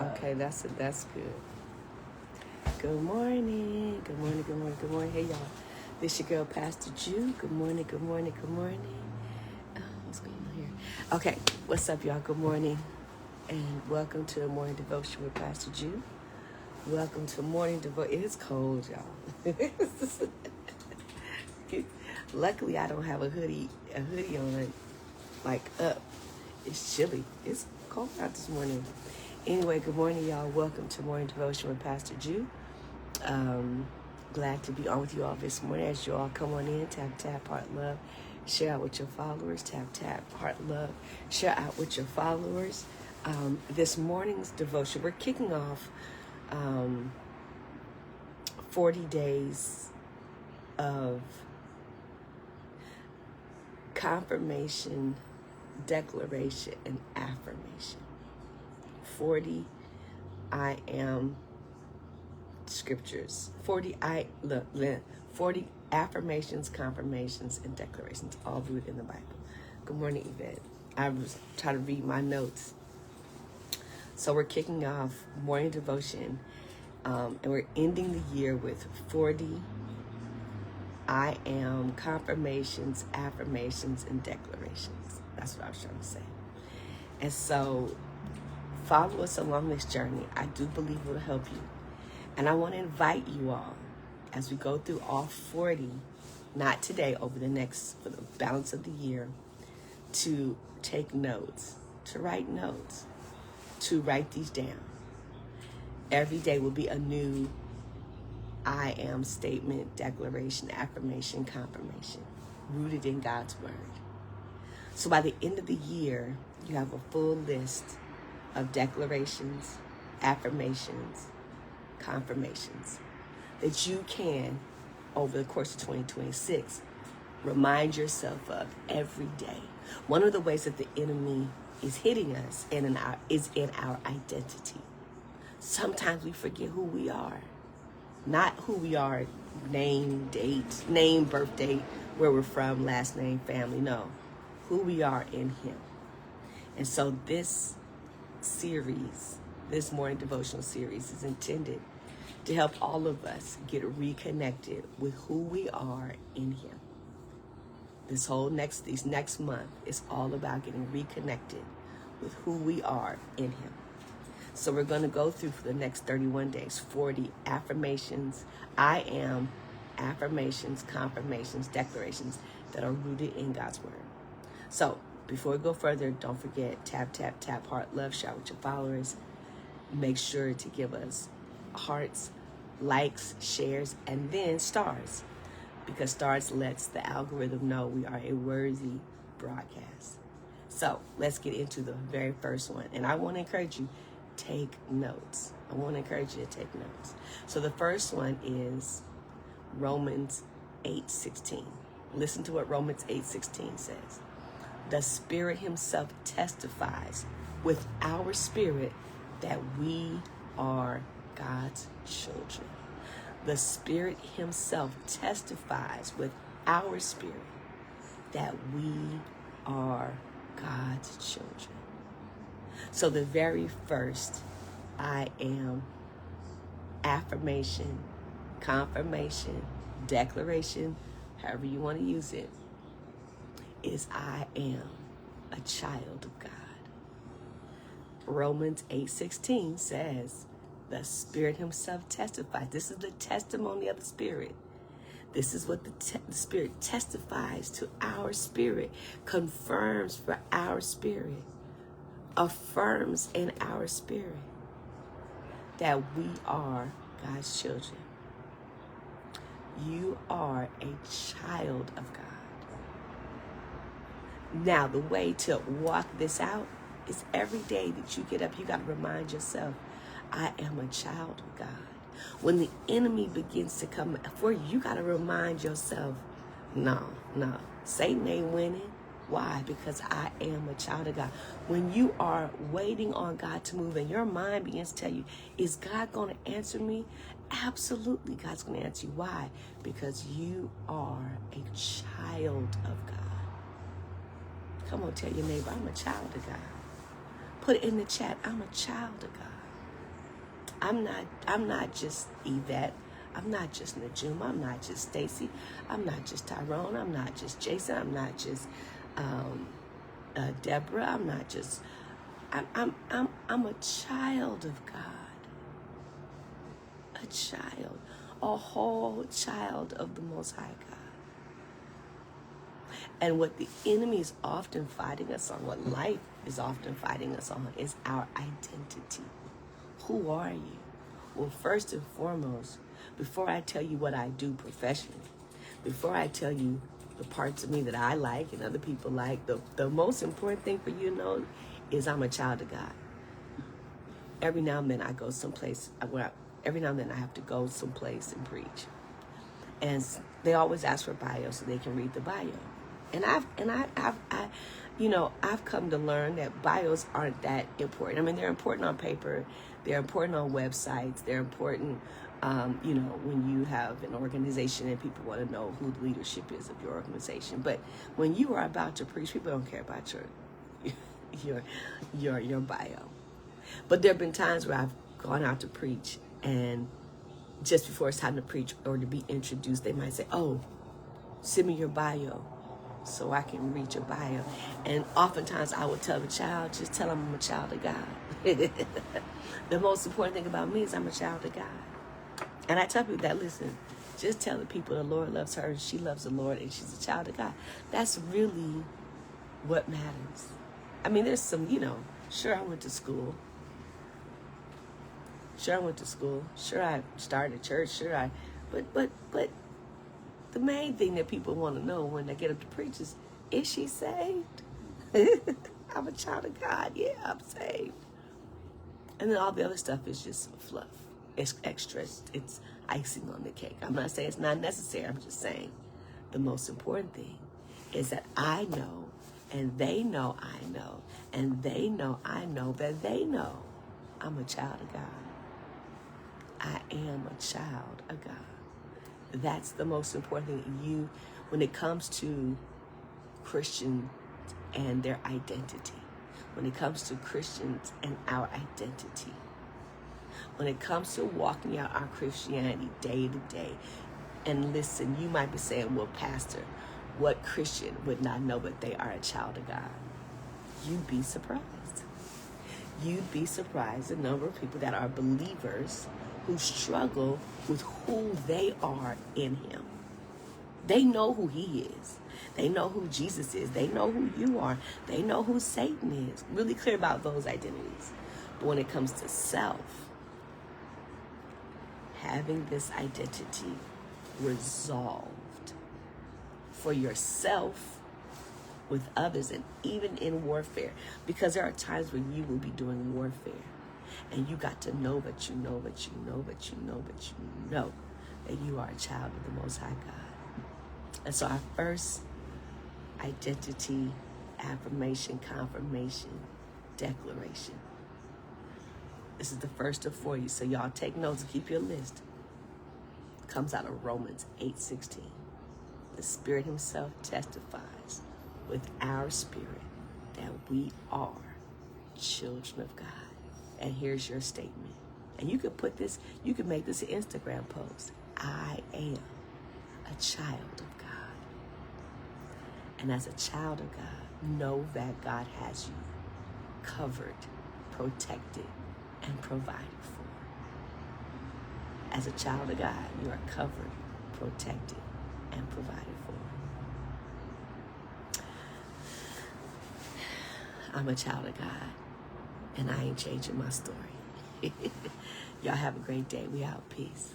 Okay, that's it. That's good. Good morning. Good morning. Good morning. Good morning. Hey, y'all. This your girl, Pastor Jew. Good morning. Good morning. Good morning. What's going on here? Okay. What's up, y'all? Good morning. And welcome to a morning devotion with Pastor Jew. Welcome to morning devotion. It is cold, y'all. Luckily, I don't have a hoodie on, like up. It's chilly. It's cold out this morning. Anyway, good morning, y'all. Welcome to Morning Devotion with Pastor Jew. Glad to be on with you all this morning. As you all come on in, tap, tap, heart, love. Share out with your followers. Tap, tap, heart, love. Share out with your followers. This morning's devotion, we're kicking off 40 days of confirmation, declaration, and affirmation. 40 I am scriptures. 40 affirmations, confirmations, and declarations, all rooted in the Bible. Good morning, Yvette. I was trying to read my notes. So we're kicking off morning devotion, and we're ending the year with 40 I am confirmations, affirmations, and declarations. That's what I was trying to say. And so follow us along this journey. I do believe it will help you. And I want to invite you all, as we go through all 40, not today, for the balance of the year, to take notes, to write notes, to write these down. Every day will be a new I am statement, declaration, affirmation, confirmation, rooted in God's word. So by the end of the year, you have a full list of declarations, affirmations, confirmations that you can, over the course of 2026, remind yourself of every day. One of the ways that the enemy is hitting us is in our identity. Sometimes we forget who we are. Not who we are, name, date, name, birth date, where we're from, last name, family. No, who we are in Him. And so this series, this morning devotional series, is intended to help all of us get reconnected with who we are in Him. These next month is all about getting reconnected with who we are in Him. So we're going to go through for the next 31 days, 40 affirmations, I am affirmations, confirmations, declarations that are rooted in God's word. So before we go further, don't forget, tap, tap, tap, heart, love, share with your followers. Make sure to give us hearts, likes, shares, and then stars, because stars lets the algorithm know we are a worthy broadcast. So let's get into the very first one. And I want to encourage you, take notes. I want to encourage you to take notes. So the first one is Romans 8:16. Listen to what Romans 8:16 says. The Spirit Himself testifies with our spirit that we are God's children. The Spirit Himself testifies with our spirit that we are God's children. So the very first I am affirmation, confirmation, declaration, however you want to use it, is I am a child of God. Romans 8:16 says, the Spirit Himself testifies. This is the testimony of the Spirit. This is what the Spirit testifies to our spirit, confirms for our spirit, affirms in our spirit that we are God's children. You are a child of God. Now, the way to walk this out is every day that you get up, you got to remind yourself, I am a child of God. When the enemy begins to come for you, you got to remind yourself, no, Satan ain't winning. Why? Because I am a child of God. When you are waiting on God to move and your mind begins to tell you, is God going to answer me? Absolutely, God's going to answer you. Why? Because you are a child of God. Come on, tell your neighbor, I'm a child of God. Put it in the chat, I'm a child of God. I'm not just Yvette. I'm not just Najuma. I'm not just Stacy. I'm not just Tyrone. I'm not just Jason. I'm not just Deborah. I'm not just. I'm a child of God. A child, a whole child of the Most High God. And what the enemy is often fighting us on, what life is often fighting us on, is our identity. Who are you? Well, first and foremost, before I tell you what I do professionally, before I tell you the parts of me that I like and other people like, the most important thing for you to know is I'm a child of God. Every now and then I go someplace, every now and then I have to go someplace and preach. And they always ask for bio so they can read the bio. And I've come to learn that bios aren't that important. I mean, they're important on paper, they're important on websites, they're important, when you have an organization and people want to know who the leadership is of your organization. But when you are about to preach, people don't care about your bio. But there have been times where I've gone out to preach, and just before it's time to preach or to be introduced, they might say, "Oh, send me your bio so I can read your bio." And oftentimes I would tell the child, just tell them I'm a child of God. The most important thing about me is I'm a child of God. And I tell people that, listen, just tell the people the Lord loves her, she loves the Lord, and she's a child of God. That's really what matters. I mean, there's some, sure I went to school. Sure I started a church. But the main thing that people want to know when they get up to preach is she saved? I'm a child of God. Yeah, I'm saved. And then all the other stuff is just fluff. It's extra. It's icing on the cake. I'm not saying it's not necessary. I'm just saying the most important thing is that I know, and they know I know, and they know I know that they know I'm a child of God. I am a child of God. That's the most important thing. When it comes to Christians and their identity, when it comes to Christians and our identity, when it comes to walking out our Christianity day to day, and listen, you might be saying, well, Pastor, what Christian would not know that they are a child of God? You'd be surprised. You'd be surprised the number of people that are believers who struggle with who they are in Him. They know who He is. They know who Jesus is. They know who you are. They know who Satan is. Really clear about those identities. But when it comes to self, having this identity resolved for yourself, with others, and even in warfare, because there are times when you will be doing warfare, and you got to know that you know that you know that you know that you know that you are a child of the Most High God. And so our first identity, affirmation, confirmation, declaration. This is the first of 4 so y'all take notes and keep your list. It comes out of Romans 8:16. The Spirit Himself testifies with our spirit that we are children of God. And here's your statement. And you could put this, you could make this an Instagram post. I am a child of God. And as a child of God, know that God has you covered, protected, and provided for. As a child of God, you are covered, protected, and provided for. I'm a child of God, and I ain't changing my story. Y'all have a great day. We out. Peace.